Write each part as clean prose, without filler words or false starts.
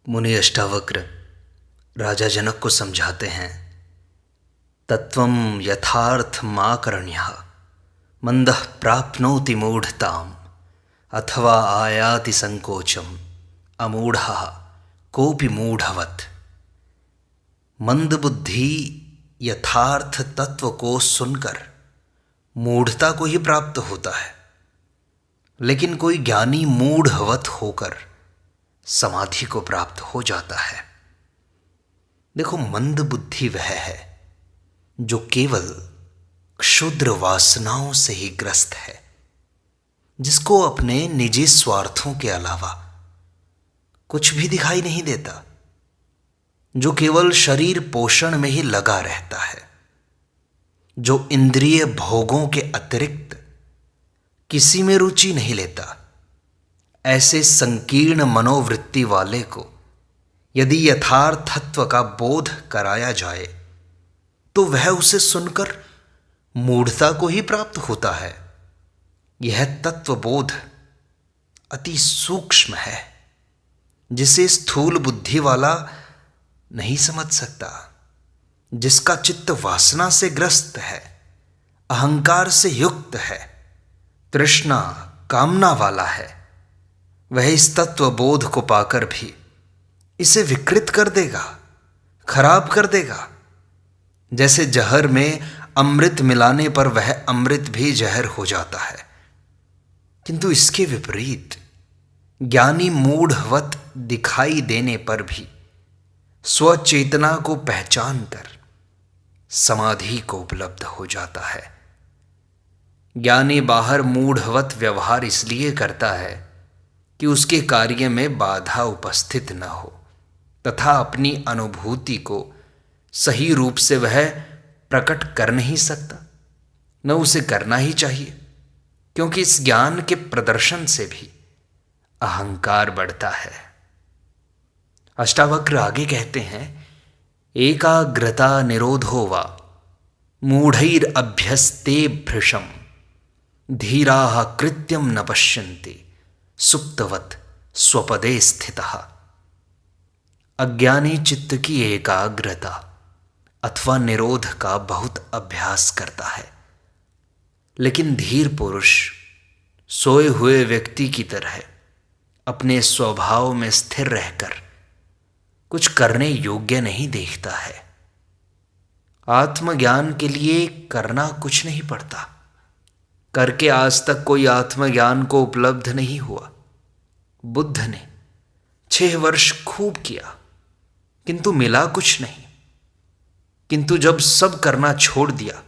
मुनि अष्टावक्र राजा जनक को समझाते हैं। तत्वं यथार्थमाकर्ण्यः मंदः प्राप्नोति मूढ़ताम् अथवा आयाति संकोचम अमूढ़ः कोपि मूढ़वत्। मंद बुद्धि यथार्थ तत्व को सुनकर मूढ़ता को ही प्राप्त होता है, लेकिन कोई ज्ञानी मूढ़वत होकर समाधि को प्राप्त हो जाता है। देखो, मंद बुद्धि वह है जो केवल क्षुद्र वासनाओं से ही ग्रस्त है, जिसको अपने निजी स्वार्थों के अलावा कुछ भी दिखाई नहीं देता, जो केवल शरीर पोषण में ही लगा रहता है, जो इंद्रिय भोगों के अतिरिक्त किसी में रुचि नहीं लेता। ऐसे संकीर्ण मनोवृत्ति वाले को यदि यथार्थत्व का बोध कराया जाए तो वह उसे सुनकर मूढ़ता को ही प्राप्त होता है। यह तत्वबोध अति सूक्ष्म है, जिसे स्थूल बुद्धि वाला नहीं समझ सकता। जिसका चित्त वासना से ग्रस्त है, अहंकार से युक्त है, तृष्णा कामना वाला है, वह इस तत्वबोध को पाकर भी इसे विकृत कर देगा, खराब कर देगा। जैसे जहर में अमृत मिलाने पर वह अमृत भी जहर हो जाता है। किंतु इसके विपरीत ज्ञानी मूढ़वत दिखाई देने पर भी स्वचेतना को पहचान कर समाधि को उपलब्ध हो जाता है। ज्ञानी बाहर मूढ़वत व्यवहार इसलिए करता है कि उसके कार्य में बाधा उपस्थित न हो, तथा अपनी अनुभूति को सही रूप से वह प्रकट कर नहीं सकता, न उसे करना ही चाहिए, क्योंकि इस ज्ञान के प्रदर्शन से भी अहंकार बढ़ता है। अष्टावक्र आगे कहते हैं, एकाग्रता निरोधो वा मूढ़ैर अभ्यस्ते भृशम धीराः कृत्यम न पश्यन्ति सुप्तवत स्वपदे स्थितः। अज्ञानी चित्त की एकाग्रता अथवा निरोध का बहुत अभ्यास करता है, लेकिन धीर पुरुष सोए हुए व्यक्ति की तरह अपने स्वभाव में स्थिर रहकर कुछ करने योग्य नहीं देखता है। आत्मज्ञान के लिए करना कुछ नहीं पड़ता। करके आज तक कोई आत्मज्ञान को उपलब्ध नहीं हुआ। बुद्ध ने 6 वर्ष खूब किया, किंतु मिला कुछ नहीं। किंतु जब सब करना छोड़ दिया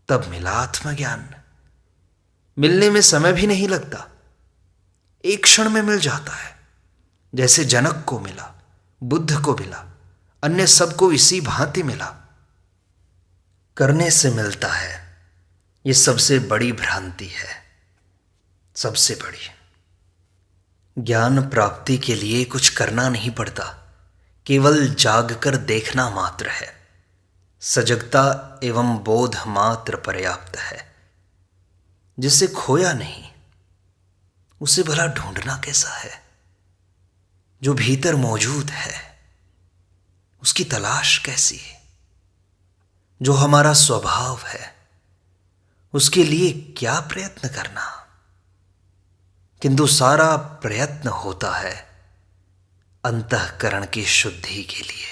तब मिला आत्मज्ञान। मिलने में समय भी नहीं लगता, एक क्षण में मिल जाता है। जैसे जनक को मिला, बुद्ध को मिला, अन्य सबको इसी भांति मिला। करने से मिलता है, ये सबसे बड़ी भ्रांति है, सबसे बड़ी। ज्ञान प्राप्ति के लिए कुछ करना नहीं पड़ता, केवल जागकर देखना मात्र है। सजगता एवं बोध मात्र पर्याप्त है। जिसे खोया नहीं, उसे भला ढूंढना कैसा है? जो भीतर मौजूद है, उसकी तलाश कैसी है? जो हमारा स्वभाव है, उसके लिए क्या प्रयत्न करना? किंतु सारा प्रयत्न होता है अंतःकरण की शुद्धि के लिए।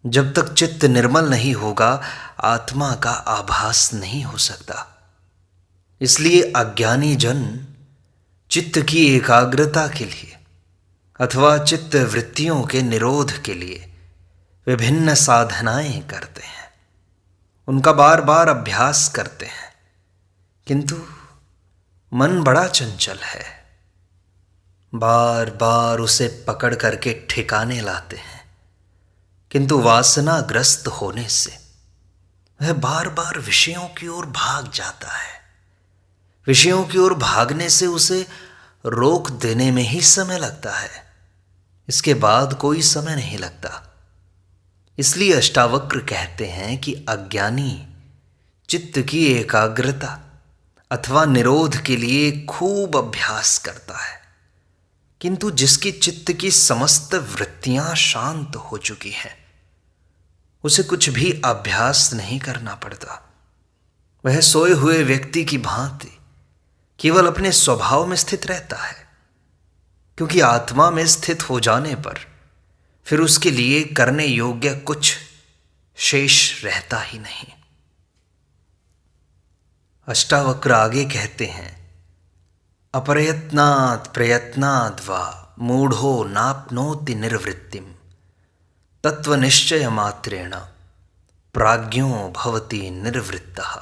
जब तक चित्त निर्मल नहीं होगा, आत्मा का आभास नहीं हो सकता। इसलिए अज्ञानी जन चित्त की एकाग्रता के लिए अथवा चित्त वृत्तियों के निरोध के लिए विभिन्न साधनाएं करते हैं, उनका बार बार अभ्यास करते हैं, किंतु मन बड़ा चंचल है। बार बार उसे पकड़ करके ठिकाने लाते हैं, किंतु वासनाग्रस्त होने से वह बार बार विषयों की ओर भाग जाता है। विषयों की ओर भागने से उसे रोक देने में ही समय लगता है, इसके बाद कोई समय नहीं लगता। इसलिए अष्टावक्र कहते हैं कि अज्ञानी चित्त की एकाग्रता अथवा निरोध के लिए खूब अभ्यास करता है, किंतु जिसकी चित्त की समस्त वृत्तियां शांत हो चुकी हैं, उसे कुछ भी अभ्यास नहीं करना पड़ता। वह सोए हुए व्यक्ति की भांति केवल अपने स्वभाव में स्थित रहता है, क्योंकि आत्मा में स्थित हो जाने पर फिर उसके लिए करने योग्य कुछ शेष रहता ही नहीं। अष्टावक्र आगे कहते हैं, अप्रयत्नात् प्रयत्नाद् वा मूढ़ो नाप्नोति निर्वृत्तिम तत्वनिश्चय मात्रेण प्राज्ञो भवति निर्वृत्तः।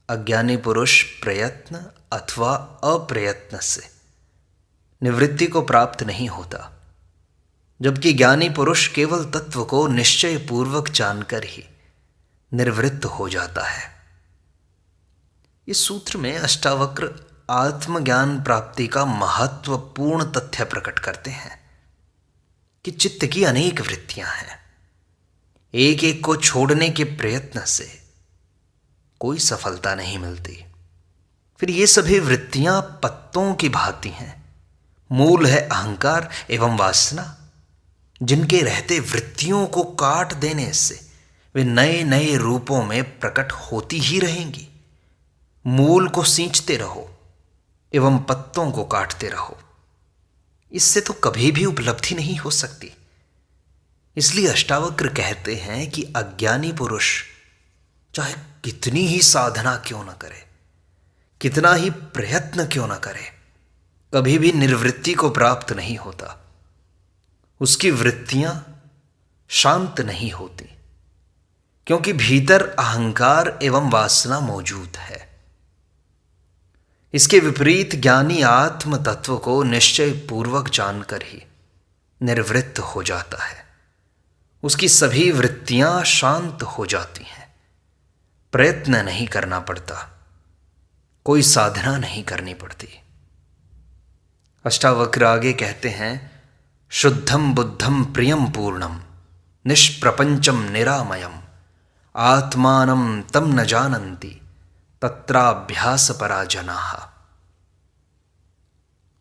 अज्ञानी पुरुष प्रयत्न अथवा अप्रयत्न से निवृत्ति को प्राप्त नहीं होता, जबकि ज्ञानी पुरुष केवल तत्व को निश्चय पूर्वक जानकर ही निर्वृत्त हो जाता है। इस सूत्र में अष्टावक्र आत्मज्ञान प्राप्ति का महत्वपूर्ण तथ्य प्रकट करते हैं कि चित्त की अनेक वृत्तियां हैं। एक एक को छोड़ने के प्रयत्न से कोई सफलता नहीं मिलती। फिर ये सभी वृत्तियां पत्तों की भांति हैं। मूल है अहंकार एवं वासना, जिनके रहते वृत्तियों को काट देने से वे नए नए रूपों में प्रकट होती ही रहेंगी। मूल को सींचते रहो एवं पत्तों को काटते रहो, इससे तो कभी भी उपलब्धि नहीं हो सकती। इसलिए अष्टावक्र कहते हैं कि अज्ञानी पुरुष चाहे कितनी ही साधना क्यों न करे, कितना ही प्रयत्न क्यों न करे, कभी भी निर्वृत्ति को प्राप्त नहीं होता। उसकी वृत्तियां शांत नहीं होती, क्योंकि भीतर अहंकार एवं वासना मौजूद है। इसके विपरीत ज्ञानी आत्म तत्व को निश्चय पूर्वक जानकर ही निर्वृत्त हो जाता है। उसकी सभी वृत्तियां शांत हो जाती हैं। प्रयत्न नहीं करना पड़ता, कोई साधना नहीं करनी पड़ती। अष्टावक्र आगे कहते हैं, शुद्धम बुद्धम प्रियम पूर्णम निष्प्रपंचम निरामयम आत्मानं तम न जानन्ति तत्राभ्यास पराजनाः।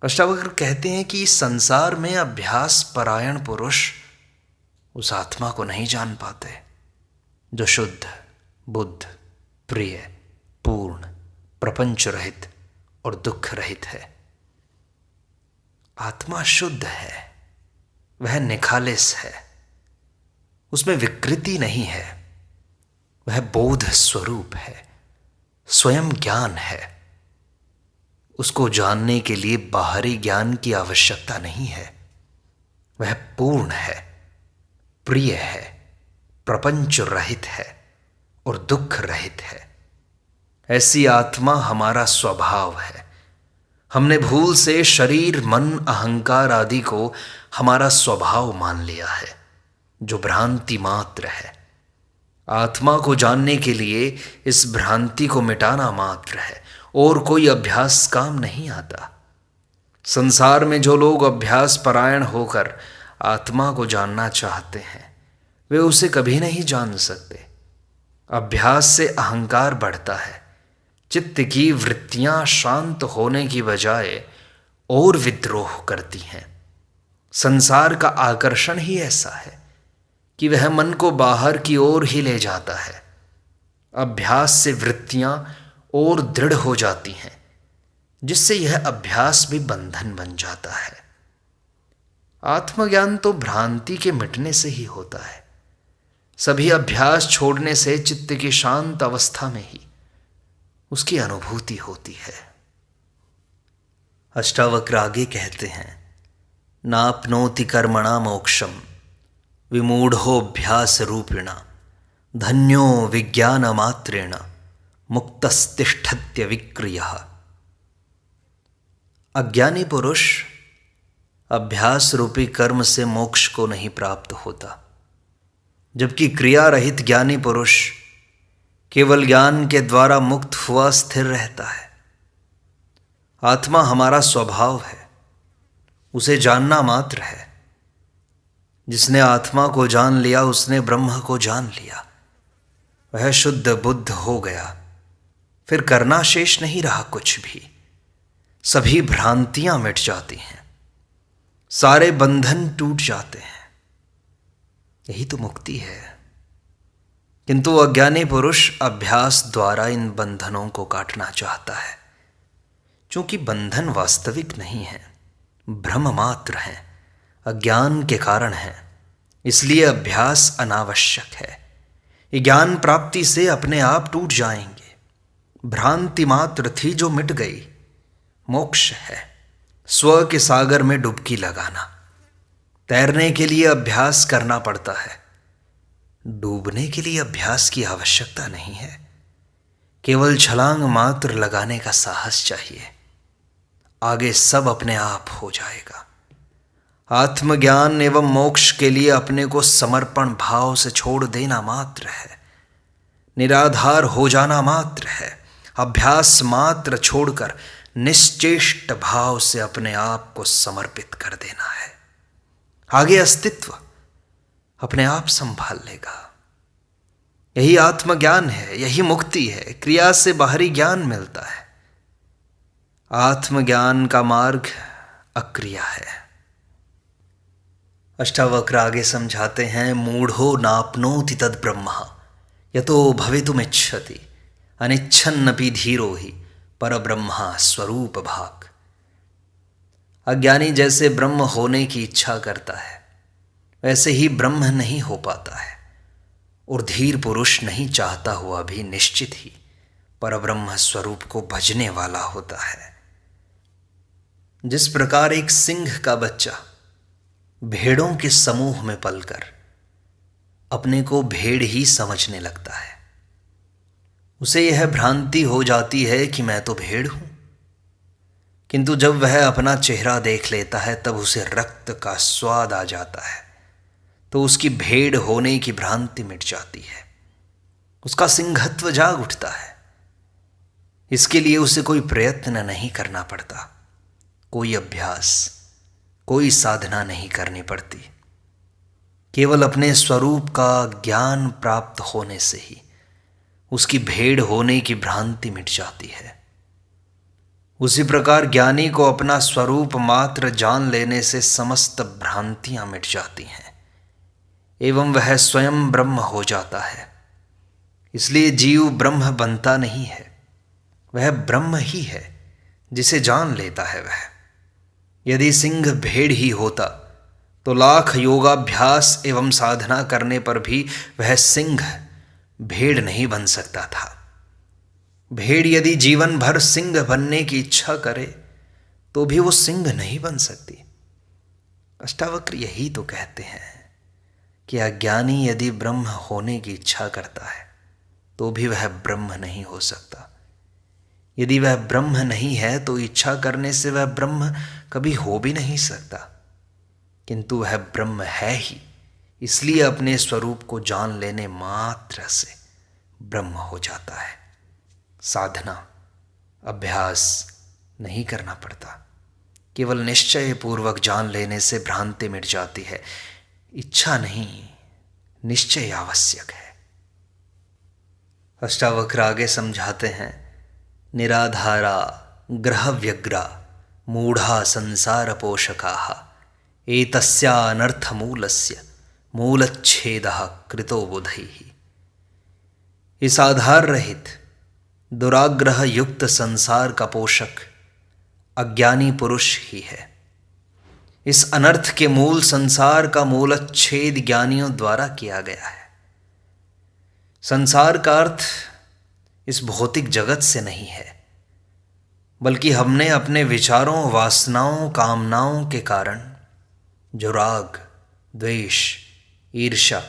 अष्टावक्र कहते हैं कि इस संसार में अभ्यास परायण पुरुष उस आत्मा को नहीं जान पाते जो शुद्ध, बुद्ध, प्रिय, पूर्ण, प्रपंच रहित और दुख रहित है। आत्मा शुद्ध है, वह निखालिस है, उसमें विकृति नहीं है, वह बोध स्वरूप है, स्वयं ज्ञान है। उसको जानने के लिए बाहरी ज्ञान की आवश्यकता नहीं है। वह पूर्ण है, प्रिय है, प्रपंच रहित है और दुख रहित है। ऐसी आत्मा हमारा स्वभाव है। हमने भूल से शरीर, मन, अहंकार आदि को हमारा स्वभाव मान लिया है, जो भ्रांति मात्र है। आत्मा को जानने के लिए इस भ्रांति को मिटाना मात्र है, और कोई अभ्यास काम नहीं आता। संसार में जो लोग अभ्यास परायण होकर आत्मा को जानना चाहते हैं, वे उसे कभी नहीं जान सकते। अभ्यास से अहंकार बढ़ता है, चित्त की वृत्तियां शांत होने की बजाय और विद्रोह करती हैं। संसार का आकर्षण ही ऐसा है कि वह मन को बाहर की ओर ही ले जाता है। अभ्यास से वृत्तियां और दृढ़ हो जाती हैं, जिससे यह अभ्यास भी बंधन बन जाता है। आत्मज्ञान तो भ्रांति के मिटने से ही होता है। सभी अभ्यास छोड़ने से चित्त की शांत अवस्था में ही उसकी अनुभूति होती है। अष्टावक्र आगे कहते हैं, नाप्नोति कर्मणा मोक्षम विमूढ़ोऽभ्यास रूपिणा धन्यो विज्ञान मात्रेण मुक्तस्तिष्ठत्य विक्रियः। अज्ञानी पुरुष अभ्यास रूपी कर्म से मोक्ष को नहीं प्राप्त होता, जबकि क्रिया रहित ज्ञानी पुरुष केवल ज्ञान के द्वारा मुक्त हुआ स्थिर रहता है। आत्मा हमारा स्वभाव है, उसे जानना मात्र है। जिसने आत्मा को जान लिया उसने ब्रह्म को जान लिया। वह शुद्ध बुद्ध हो गया, फिर करना शेष नहीं रहा कुछ भी। सभी भ्रांतियां मिट जाती हैं, सारे बंधन टूट जाते हैं। यही तो मुक्ति है। किंतु अज्ञानी पुरुष अभ्यास द्वारा इन बंधनों को काटना चाहता है। क्योंकि बंधन वास्तविक नहीं है, भ्रम मात्र है, अज्ञान के कारण है, इसलिए अभ्यास अनावश्यक है। ये ज्ञान प्राप्ति से अपने आप टूट जाएंगे। भ्रांति मात्र थी जो मिट गई। मोक्ष है स्व के सागर में डुबकी लगाना। तैरने के लिए अभ्यास करना पड़ता है, डूबने के लिए अभ्यास की आवश्यकता नहीं है। केवल छलांग मात्र लगाने का साहस चाहिए, आगे सब अपने आप हो जाएगा। आत्मज्ञान एवं मोक्ष के लिए अपने को समर्पण भाव से छोड़ देना मात्र है, निराधार हो जाना मात्र है। अभ्यास मात्र छोड़कर निश्चेष्ट भाव से अपने आप को समर्पित कर देना है। आगे अस्तित्व अपने आप संभाल लेगा। यही आत्मज्ञान है, यही मुक्ति है। क्रिया से बाहरी ज्ञान मिलता है। आत्मज्ञान का मार्ग अक्रिया है। अष्टावक्र आगे समझाते हैं, मूढ़ो नाप्नोति तद ब्रह्म यतो भवितुमिच्छति अनिच्छन्नपि धीरो ही परब्रह्म स्वरूप भाग। अज्ञानी जैसे ब्रह्म होने की इच्छा करता है, वैसे ही ब्रह्म नहीं हो पाता है। और धीर पुरुष नहीं चाहता हुआ भी निश्चित ही परब्रह्म स्वरूप को भजने वाला होता है। जिस प्रकार एक सिंह का बच्चा भेड़ों के समूह में पलकर अपने को भेड़ ही समझने लगता है, उसे यह भ्रांति हो जाती है कि मैं तो भेड़ हूं। किंतु जब वह अपना चेहरा देख लेता है तब उसे रक्त का स्वाद आ जाता है, तो उसकी भेड़ होने की भ्रांति मिट जाती है, उसका सिंहत्व जाग उठता है। इसके लिए उसे कोई प्रयत्न नहीं करना पड़ता, कोई अभ्यास, कोई साधना नहीं करनी पड़ती। केवल अपने स्वरूप का ज्ञान प्राप्त होने से ही उसकी भेड़ होने की भ्रांति मिट जाती है। उसी प्रकार ज्ञानी को अपना स्वरूप मात्र जान लेने से समस्त भ्रांतियां मिट जाती हैं एवं वह स्वयं ब्रह्म हो जाता है। इसलिए जीव ब्रह्म बनता नहीं है, वह ब्रह्म ही है जिसे जान लेता है वह। यदि सिंह भेड़ ही होता तो लाख योगाभ्यास एवं साधना करने पर भी वह सिंह भेड़ नहीं बन सकता था। भेड़ यदि जीवन भर सिंह बनने की इच्छा करे तो भी वो सिंह नहीं बन सकती। अष्टावक्र यही तो कहते हैं कि अज्ञानी यदि ब्रह्म होने की इच्छा करता है तो भी वह ब्रह्म नहीं हो सकता। यदि वह ब्रह्म नहीं है तो इच्छा करने से वह ब्रह्म कभी हो भी नहीं सकता। किंतु वह ब्रह्म है ही, इसलिए अपने स्वरूप को जान लेने मात्र से ब्रह्म हो जाता है। साधना, अभ्यास नहीं करना पड़ता, केवल निश्चय पूर्वक जान लेने से भ्रांति मिट जाती है। इच्छा नहीं, निश्चय आवश्यक है। अष्टावक्र आगे समझाते हैं, निराधारा ग्रह व्यग्रा मूढ़ा संसार पोषकाः एतस्या अनर्थ मूलस्य मूलच्छेदः कृतो बुधैः। इस आधार रहित दुराग्रह युक्त संसार का पोषक अज्ञानी पुरुष ही है। इस अनर्थ के मूल संसार का मूलच्छेद ज्ञानियों द्वारा किया गया है। संसार का अर्थ इस भौतिक जगत से नहीं है, बल्कि हमने अपने विचारों, वासनाओं, कामनाओं के कारण जो राग, द्वेष, ईर्ष्या,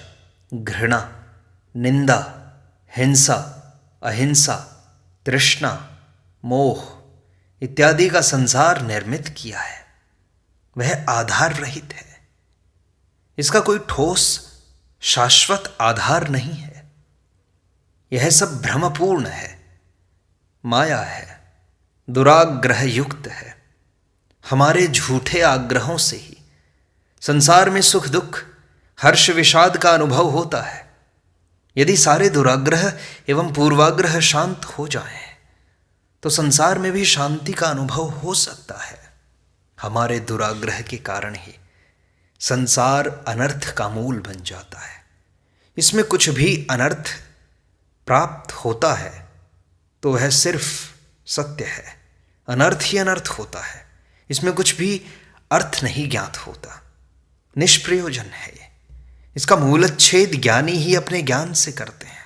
घृणा, निंदा, हिंसा, अहिंसा, तृष्णा, मोह इत्यादि का संसार निर्मित किया है, वह आधार रहित है। इसका कोई ठोस शाश्वत आधार नहीं है। यह सब भ्रमपूर्ण है, माया है, दुराग्रह युक्त है। हमारे झूठे आग्रहों से ही संसार में सुख दुख, हर्ष विषाद का अनुभव होता है। यदि सारे दुराग्रह एवं पूर्वाग्रह शांत हो जाएं, तो संसार में भी शांति का अनुभव हो सकता है। हमारे दुराग्रह के कारण ही संसार अनर्थ का मूल बन जाता है। इसमें कुछ भी अनर्थ प्राप्त होता है तो वह सिर्फ सत्य है, अनर्थ ही अनर्थ होता है। इसमें कुछ भी अर्थ नहीं ज्ञात होता, निष्प्रयोजन है ये। इसका मूलच्छेद ज्ञानी ही अपने ज्ञान से करते हैं,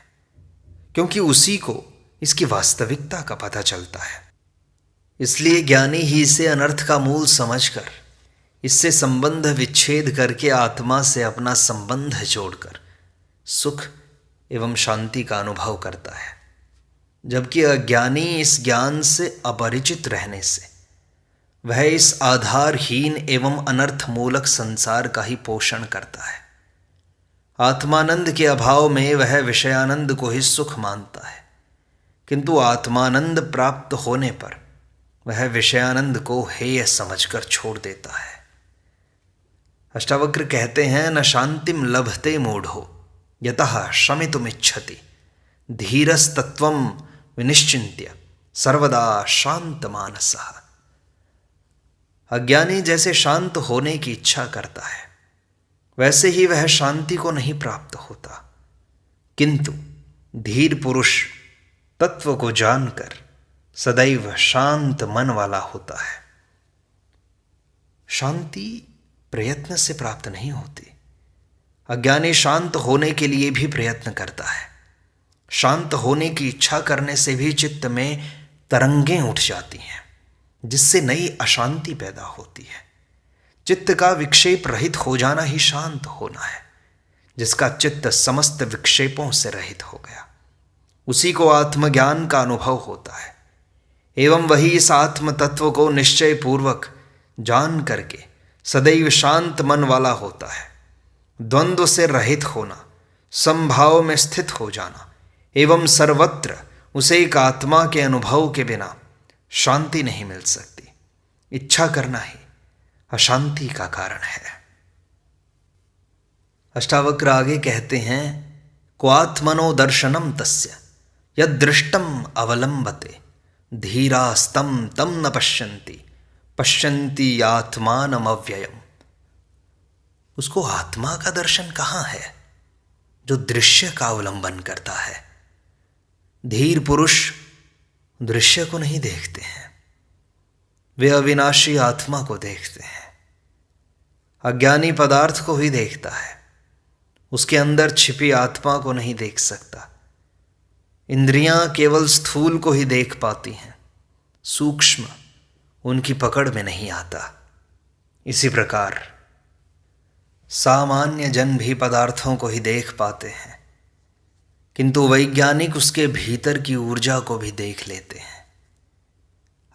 क्योंकि उसी को इसकी वास्तविकता का पता चलता है। इसलिए ज्ञानी ही इसे अनर्थ का मूल समझकर इससे संबंध विच्छेद करके आत्मा से अपना संबंध जोड़कर सुख एवं शांति का अनुभव करता है, जबकि अज्ञानी इस ज्ञान से अपरिचित रहने से वह इस आधारहीन एवं अनर्थ मूलक संसार का ही पोषण करता है। आत्मानंद के अभाव में वह विषयानंद को ही सुख मानता है, किंतु आत्मानंद प्राप्त होने पर वह विषयानंद को हेय समझकर छोड़ देता है। अष्टावक्र कहते हैं, न शांतिम लभते मूढ़ो यतः शमितुमिच्छति धीरस्तत्वं विनिश्चिन्त्य सर्वदा शांत मानसः। अज्ञानी जैसे शांत होने की इच्छा करता है वैसे ही वह शांति को नहीं प्राप्त होता, किंतु धीर पुरुष तत्व को जानकर सदैव शांत मन वाला होता है। शांति प्रयत्न से प्राप्त नहीं होती। अज्ञानी शांत होने के लिए भी प्रयत्न करता है। शांत होने की इच्छा करने से भी चित्त में तरंगें उठ जाती हैं, जिससे नई अशांति पैदा होती है। चित्त का विक्षेप रहित हो जाना ही शांत होना है। जिसका चित्त समस्त विक्षेपों से रहित हो गया, उसी को आत्मज्ञान का अनुभव होता है। एवं वही इस आत्म तत्व को निश्चय पूर्वक जान करके सदैव शांत मन वाला होता है। द्वंद्व से रहित होना, समभाव में स्थित हो जाना एवं सर्वत्र उसे एक आत्मा के अनुभव के बिना शांति नहीं मिल सकती। इच्छा करना ही अशांति का कारण है। अष्टावक्र आगे कहते हैं, क्वात्मनो दर्शनम तस्य यदृष्टम अवलंबते धीरास्तं तम न पश्यन्ति पश्यन्ति आत्मानम अव्ययम्। उसको आत्मा का दर्शन कहाँ है जो दृश्य का अवलंबन करता है। धीर पुरुष दृश्य को नहीं देखते हैं, वे अविनाशी आत्मा को देखते हैं। अज्ञानी पदार्थ को ही देखता है, उसके अंदर छिपी आत्मा को नहीं देख सकता। इंद्रियां केवल स्थूल को ही देख पाती हैं, सूक्ष्म उनकी पकड़ में नहीं आता। इसी प्रकार सामान्य जन भी पदार्थों को ही देख पाते हैं, किंतु वैज्ञानिक उसके भीतर की ऊर्जा को भी देख लेते हैं।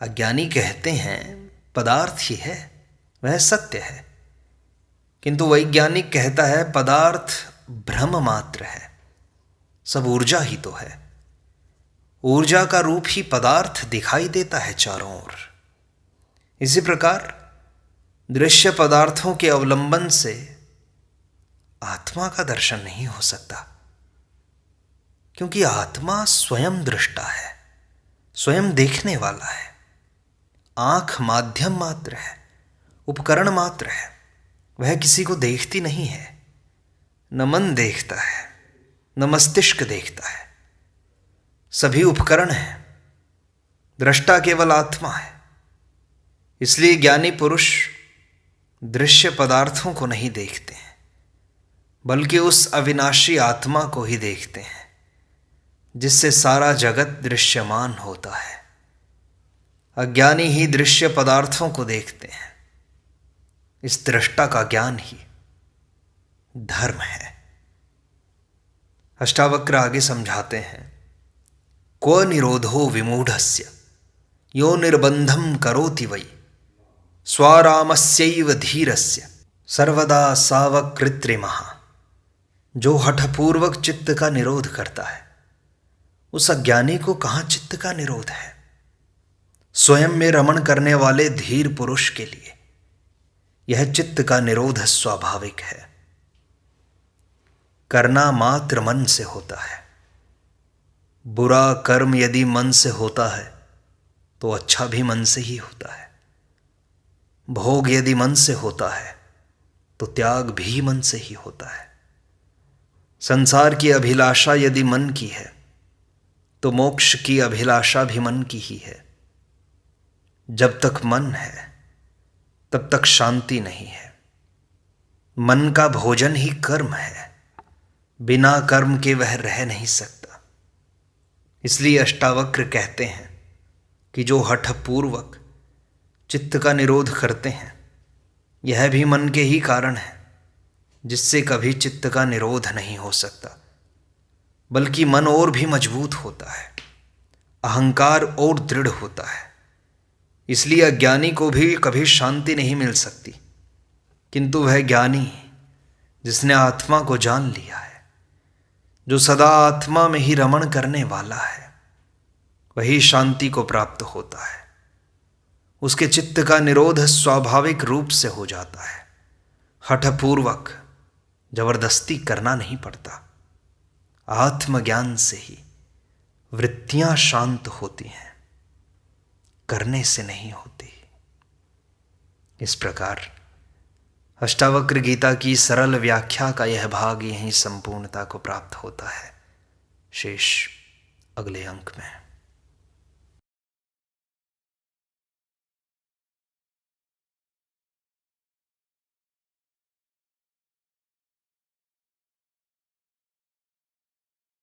अज्ञानी कहते हैं पदार्थ ही है, वह सत्य है, किंतु वैज्ञानिक कहता है पदार्थ भ्रम मात्र है, सब ऊर्जा ही तो है। ऊर्जा का रूप ही पदार्थ दिखाई देता है चारों ओर। इसी प्रकार दृश्य पदार्थों के अवलंबन से आत्मा का दर्शन नहीं हो सकता, क्योंकि आत्मा स्वयं दृष्टा है, स्वयं देखने वाला है। आंख माध्यम मात्र है, उपकरण मात्र है, वह किसी को देखती नहीं है। न मन देखता है, न मस्तिष्क देखता है, सभी उपकरण हैं, दृष्टा केवल आत्मा है। इसलिए ज्ञानी पुरुष दृश्य पदार्थों को नहीं देखते हैं, बल्कि उस अविनाशी आत्मा को ही देखते हैं जिससे सारा जगत दृश्यमान होता है। अज्ञानी ही दृश्य पदार्थों को देखते हैं। इस दृष्टा का ज्ञान ही धर्म है। अष्टावक्र आगे समझाते हैं, क्व निरोधो विमूढ़स्य यो निर्बंधम करोति वै स्वारामस्यैव धीरस्य सर्वदा सावकृत्रिमः। जो हठपूर्वक चित्त का निरोध करता है, उस अज्ञानी को कहाँ चित्त का निरोध है। स्वयं में रमण करने वाले धीर पुरुष के लिए यह चित्त का निरोध स्वाभाविक है। करना मात्र मन से होता है। बुरा कर्म यदि मन से होता है तो अच्छा भी मन से ही होता है। भोग यदि मन से होता है तो त्याग भी मन से ही होता है। संसार की अभिलाषा यदि मन की है तो मोक्ष की अभिलाषा भी मन की ही है। जब तक मन है तब तक शांति नहीं है। मन का भोजन ही कर्म है, बिना कर्म के वह रह नहीं सकता। इसलिए अष्टावक्र कहते हैं कि जो हठपूर्वक चित्त का निरोध करते हैं, यह भी मन के ही कारण है, जिससे कभी चित्त का निरोध नहीं हो सकता, बल्कि मन और भी मजबूत होता है, अहंकार और दृढ़ होता है। इसलिए अज्ञानी को भी कभी शांति नहीं मिल सकती, किंतु वह ज्ञानी जिसने आत्मा को जान लिया है, जो सदा आत्मा में ही रमण करने वाला है, वही शांति को प्राप्त होता है। उसके चित्त का निरोध स्वाभाविक रूप से हो जाता है। हठपूर्वक जबरदस्ती करना नहीं पड़ता। आत्मज्ञान से ही वृत्तियां शांत होती हैं, करने से नहीं होती। इस प्रकार अष्टावक्र गीता की सरल व्याख्या का यह भाग यहीं संपूर्णता को प्राप्त होता है। शेष अगले अंक में।